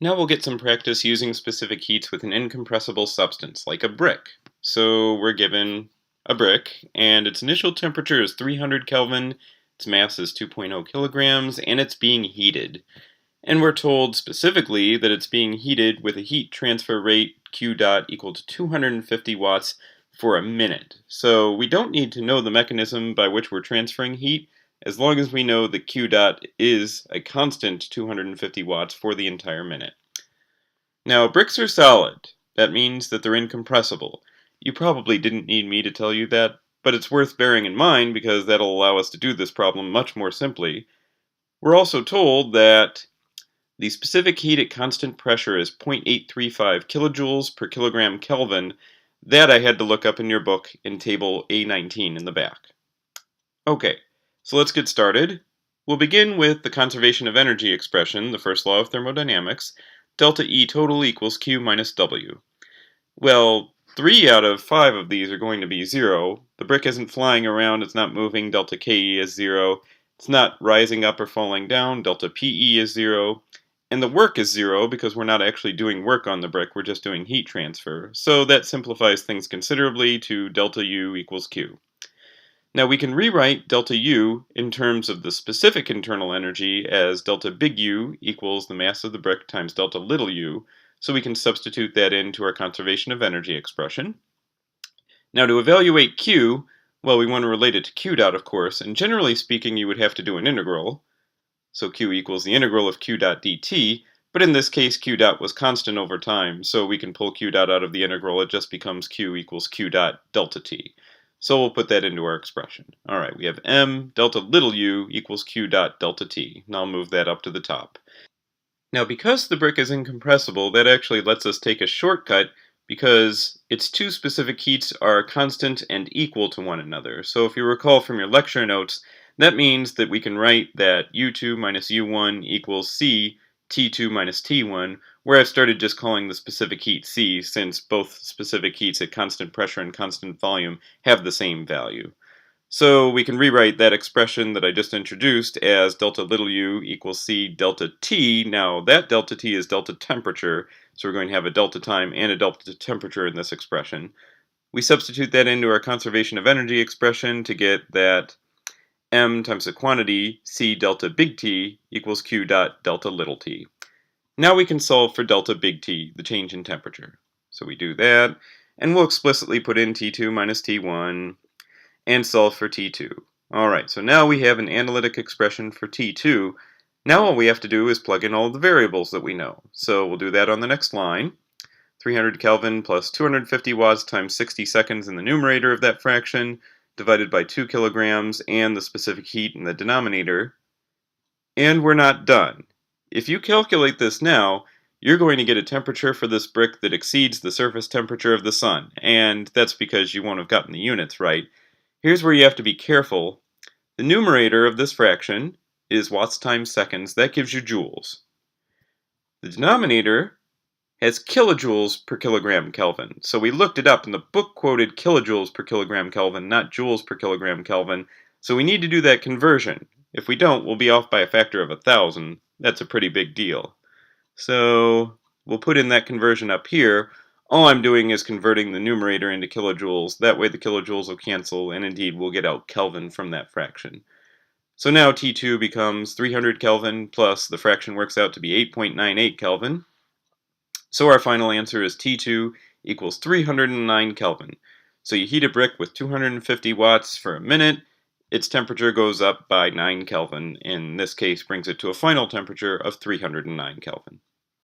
Now we'll get some practice using specific heats with an incompressible substance, like a brick. So we're given a brick, and its initial temperature is 300 Kelvin, its mass is 2.0 kilograms, and it's being heated. And we're told specifically that it's being heated with a heat transfer rate Q dot equal to 250 watts for a minute. So we don't need to know the mechanism by which we're transferring heat, as long as we know that Q dot is a constant 250 watts for the entire minute. Now, bricks are solid. That means that they're incompressible. You probably didn't need me to tell you that, but it's worth bearing in mind because that'll allow us to do this problem much more simply. We're also told that the specific heat at constant pressure is 0.835 kilojoules per kilogram Kelvin. That I had to look up in your book in table A19 in the back. Okay, so let's get started. We'll begin with the conservation of energy expression, the first law of thermodynamics. Delta E total equals Q minus W. Well, 3 out of 5 of these are going to be 0. The brick isn't flying around, it's not moving, delta KE is 0. It's not rising up or falling down, delta PE is 0. And the work is 0 because we're not actually doing work on the brick, we're just doing heat transfer. So that simplifies things considerably to delta U equals Q. Now we can rewrite delta U in terms of the specific internal energy as delta big U equals the mass of the brick times delta little u, so we can substitute that into our conservation of energy expression. Now to evaluate Q, well, we want to relate it to Q dot, of course, and generally speaking you would have to do an integral. So Q equals the integral of Q dot dt, but in this case Q dot was constant over time, so we can pull Q dot out of the integral, it just becomes Q equals Q dot delta t. So we'll put that into our expression. Alright, we have m delta little u equals Q dot delta t. And I'll move that up to the top. Now because the brick is incompressible, that actually lets us take a shortcut because its two specific heats are constant and equal to one another. So if you recall from your lecture notes, that means that we can write that U2 minus U1 equals C T2 minus T1, where I've started just calling the specific heat C, since both specific heats at constant pressure and constant volume have the same value. So we can rewrite that expression that I just introduced as delta little u equals C delta T. Now that delta T is delta temperature, so we're going to have a delta time and a delta temperature in this expression. We substitute that into our conservation of energy expression to get that m times the quantity C delta big T equals Q dot delta little t. Now we can solve for delta big T, the change in temperature. So we do that, and we'll explicitly put in T2 minus T1 and solve for T2. Alright, so now we have an analytic expression for T2. Now all we have to do is plug in all the variables that we know. So we'll do that on the next line. 300 Kelvin plus 250 watts times 60 seconds in the numerator of that fraction, divided by 2 kilograms and the specific heat in the denominator. And we're not done. If you calculate this now, you're going to get a temperature for this brick that exceeds the surface temperature of the sun, and that's because you won't have gotten the units right. Here's where you have to be careful. The numerator of this fraction is watts times seconds. That gives you joules. The denominator has kilojoules per kilogram Kelvin. So we looked it up, and the book quoted kilojoules per kilogram Kelvin, not joules per kilogram Kelvin. So we need to do that conversion. If we don't, we'll be off by a factor of 1,000. That's a pretty big deal. So we'll put in that conversion up here. All I'm doing is converting the numerator into kilojoules. That way the kilojoules will cancel, and indeed we'll get out Kelvin from that fraction. So now T2 becomes 300 Kelvin plus the fraction works out to be 8.98 Kelvin. So our final answer is T2 equals 309 Kelvin. So you heat a brick with 250 watts for a minute, its temperature goes up by 9 Kelvin. In this case, brings it to a final temperature of 309 Kelvin.